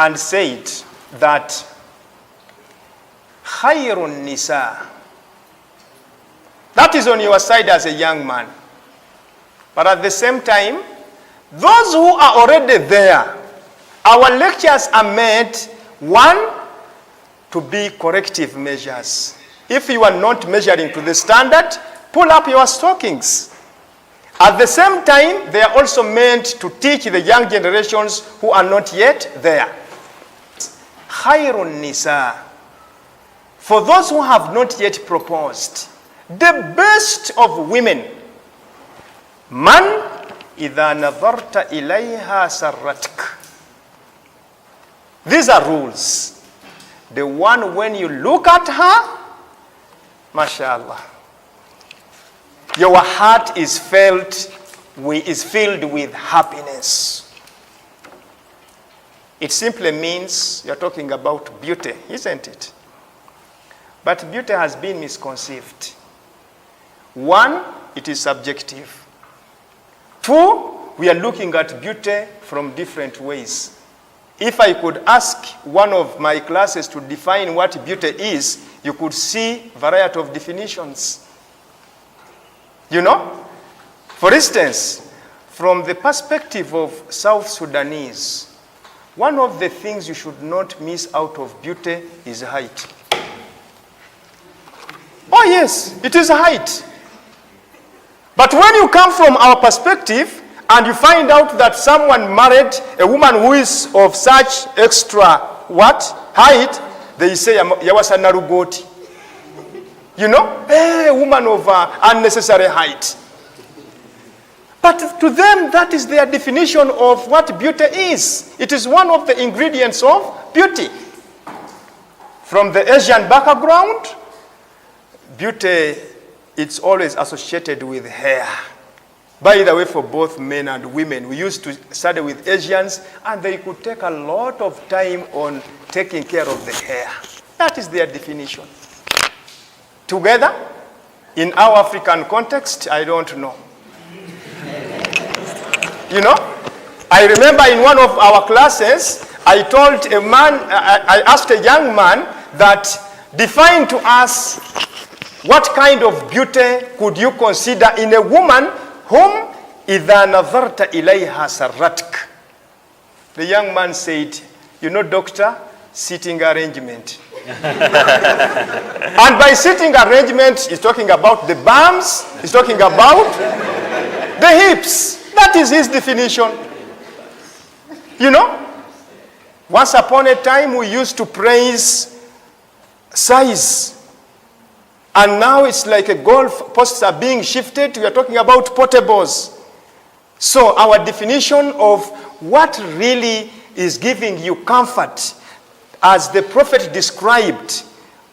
and said that khayrun nisa, that is on your side as a young man. But at the same time, those who are already there, our lectures are made, one, to be corrective measures. If you are not measuring to the standard, pull up your stockings. At the same time, they are also meant to teach the young generations who are not yet there. Khayrun nisa, for those who have not yet proposed, the best of women, man idha nadharta ilayha sarratk. These are rules. The one when you look at her, mashallah, your heart is filled with happiness. It simply means you're talking about beauty, isn't it? But beauty has been misconceived. One, it is subjective. Two, we are looking at beauty from different ways. If I could ask one of my classes to define what beauty is, you could see a variety of definitions. You know? For instance, from the perspective of South Sudanese, one of the things you should not miss out of beauty is height. Oh yes, it is height. But when you come from our perspective and you find out that someone married a woman who is of such extra height, they say yawasa narugoti. You know, a woman of unnecessary height. But to them, that is their definition of what beauty is. It is one of the ingredients of beauty. From the Asian background, beauty, it's always associated with hair. By the way, for both men and women, we used to study with Asians, and they could take a lot of time on taking care of the hair. That is their definition. Together, in our African context, I don't know. You know, I remember in one of our classes, I told a man, I asked a young man that define to us what kind of beauty could you consider in a woman whom idha nadharta ilayha sarratk. The young man said, you know, doctor, sitting arrangement. And by sitting arrangement, he's talking about the bums, he's talking about the hips. That is his definition. You know, once upon a time we used to praise size. And now it's like a golf posts are being shifted. We are talking about portables. So our definition of what really is giving you comfort, as the prophet described,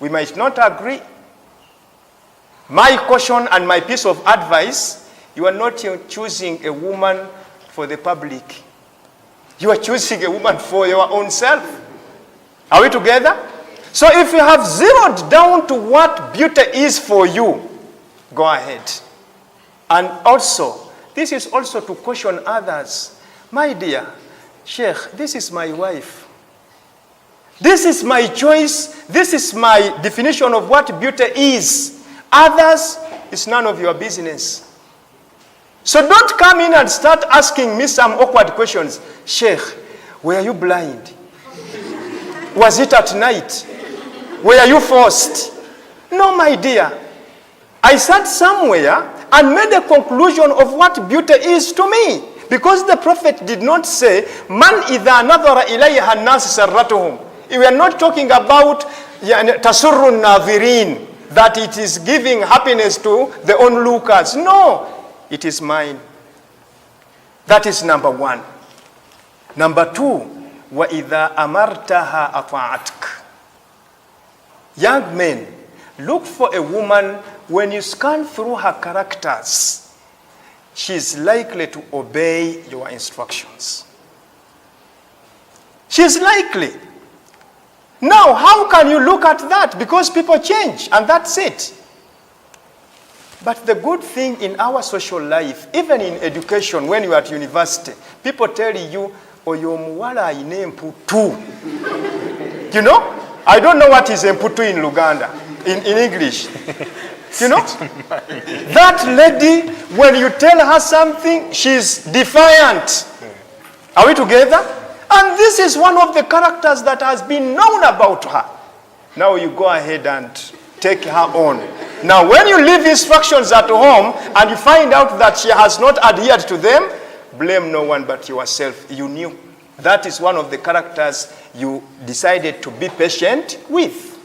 we might not agree. My caution and my piece of advice, you are not choosing a woman for the public. You are choosing a woman for your own self. Are we together? So if you have zeroed down to what beauty is for you, go ahead. And also, this is also to caution others. My dear Sheikh, this is my wife. This is my choice. This is my definition of what beauty is. Others, it's none of your business. So don't come in and start asking me some awkward questions. Sheikh, were you blind? Was it at night? Were you forced? No, my dear. I sat somewhere and made a conclusion of what beauty is to me. Because the prophet did not say, Man idha nadhara ilayha nas sarratuhum. We are not talking about tasurrun nadhirin, that it is giving happiness to the onlookers. No, it is mine. That is number one. Number two, wa idha amartaha ata'atk. Young men, look for a woman, when you scan through her characters, she is likely to obey your instructions. She is likely. Now, how can you look at that? Because people change, and that's it. But the good thing in our social life, even in education, when you are at university, people tell you, oyo omuwala ayina emputu. You know? I don't know what is emputu in Luganda, in English. You know? That lady, when you tell her something, she's defiant. Are we together? And this is one of the characters that has been known about her. Now you go ahead and take her on. Now when you leave instructions at home and you find out that she has not adhered to them, blame no one but yourself. You knew. That is one of the characters you decided to be patient with.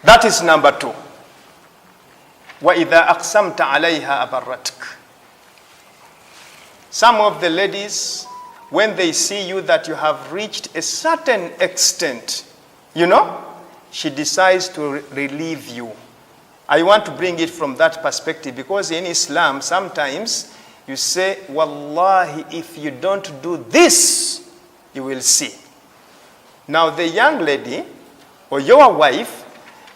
That is number 2. وَإِذَا أَقْسَمْتَ عَلَيْهَا أَبَرَّتْكَ. Some of the ladies, when they see you that you have reached a certain extent, you know, she decides to relieve you. I want to bring it from that perspective because in Islam, sometimes you say, Wallahi, if you don't do this, you will see. Now the young lady or your wife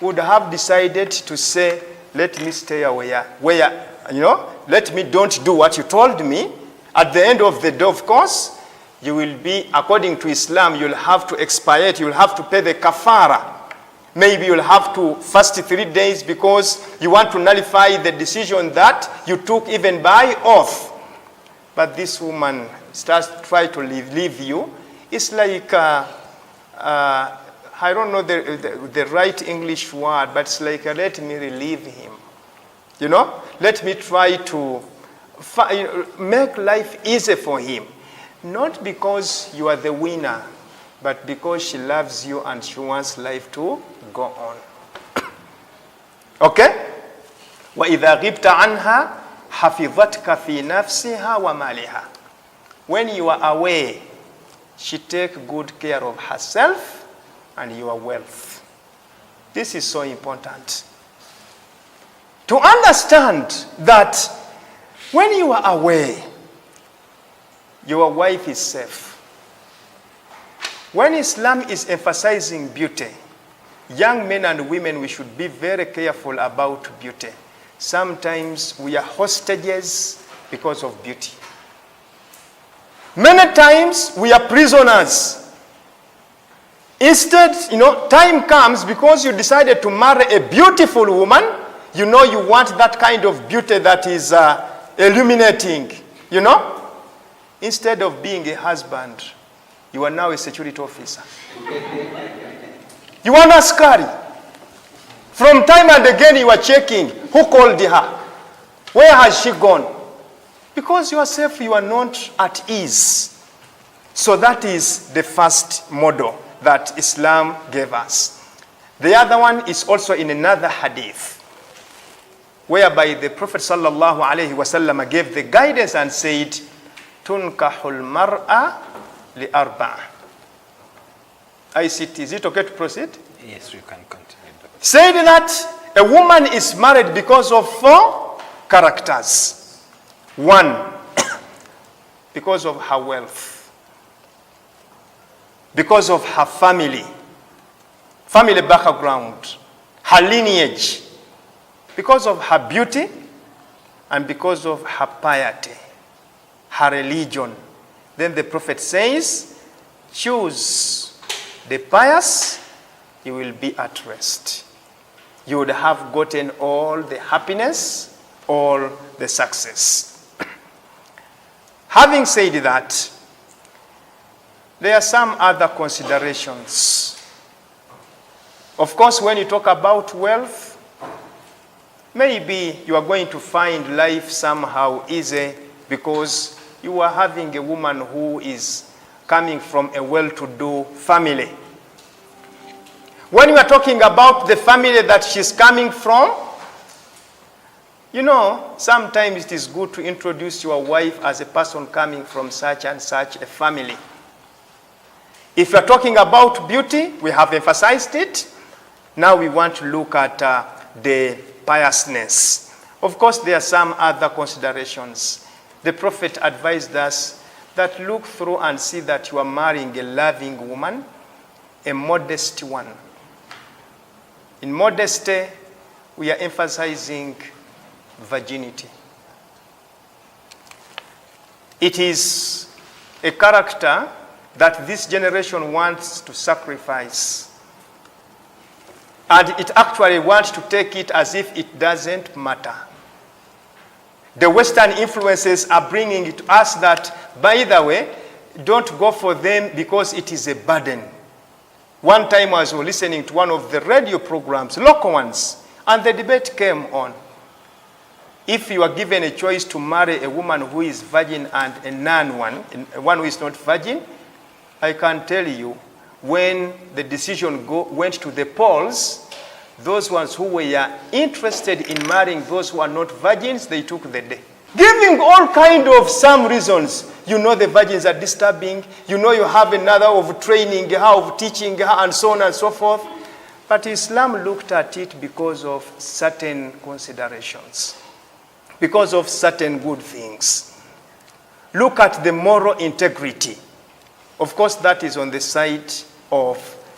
would have decided to say, let me stay away, where, you know, let me don't do what you told me. At the end of the day, of course, you will be, according to Islam, you'll have to expiate, you'll have to pay the kafara. Maybe you'll have to fast 3 days because you want to nullify the decision that you took even by oath. But this woman starts to try to leave you. It's like, I don't know the right English word, but it's like, let me relieve him. You know, let me try to make life easy for him. Not because you are the winner, but because she loves you and she wants life to go on. Okay? وَإِذَا غِبْتَ عَنْهَا حَفِظَتْكَ فِي نَفْسِهَا وَمَالِهَا. When you are away, she takes good care of herself and your wealth. This is so important. To understand that when you are away, your wife is safe. When Islam is emphasizing beauty, young men and women, we should be very careful about beauty. Sometimes we are hostages because of beauty. Many times we are prisoners. Instead, you know, time comes because you decided to marry a beautiful woman. You know you want that kind of beauty that is illuminating, you know. Instead of being a husband, you are now a security officer. You are not scary. From time and again you are checking who called her. Where has she gone? Because yourself you are not at ease. So that is the first model that Islam gave us. The other one is also in another hadith, whereby the Prophet sallallahu alaihi wasallam gave the guidance and said, Tunkahul mar'a li arba'. Is it okay to proceed? Yes, you can continue. Said that a woman is married because of 4 characters. 1, because of her wealth, because of her family background, her lineage, because of her beauty, and because of her piety, her religion. Then the Prophet says, choose the pious, you will be at rest. You would have gotten all the happiness, all the success. Having said that, there are some other considerations. Of course, when you talk about wealth, maybe you are going to find life somehow easy because you are having a woman who is coming from a well-to-do family. When you are talking about the family that she's coming from, you know, sometimes it is good to introduce your wife as a person coming from such and such a family. If you are talking about beauty, we have emphasized it. Now we want to look at the piousness. Of course, there are some other considerations. The Prophet advised us that look through and see that you are marrying a loving woman, a modest one. In modesty, we are emphasizing virginity. It is a character that this generation wants to sacrifice. And it actually wants to take it as if it doesn't matter. The Western influences are bringing it to us that, by the way, don't go for them because it is a burden. One time I was listening to one of the radio programs, local ones, and the debate came on. If you are given a choice to marry a woman who is virgin and a one who is not virgin, I can tell you, when the decision went to the polls, those ones who were interested in marrying those who are not virgins, they took the day. Giving all kind of some reasons. You know the virgins are disturbing. You know you have another of training her, of teaching her, and so on and so forth. But Islam looked at it because of certain considerations, because of certain good things. Look at the moral integrity. Of course, that is on the side of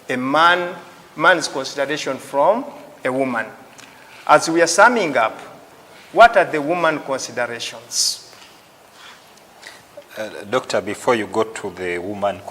a man's consideration from a woman. As we are summing up, what are the woman considerations? Doctor, before you go to the woman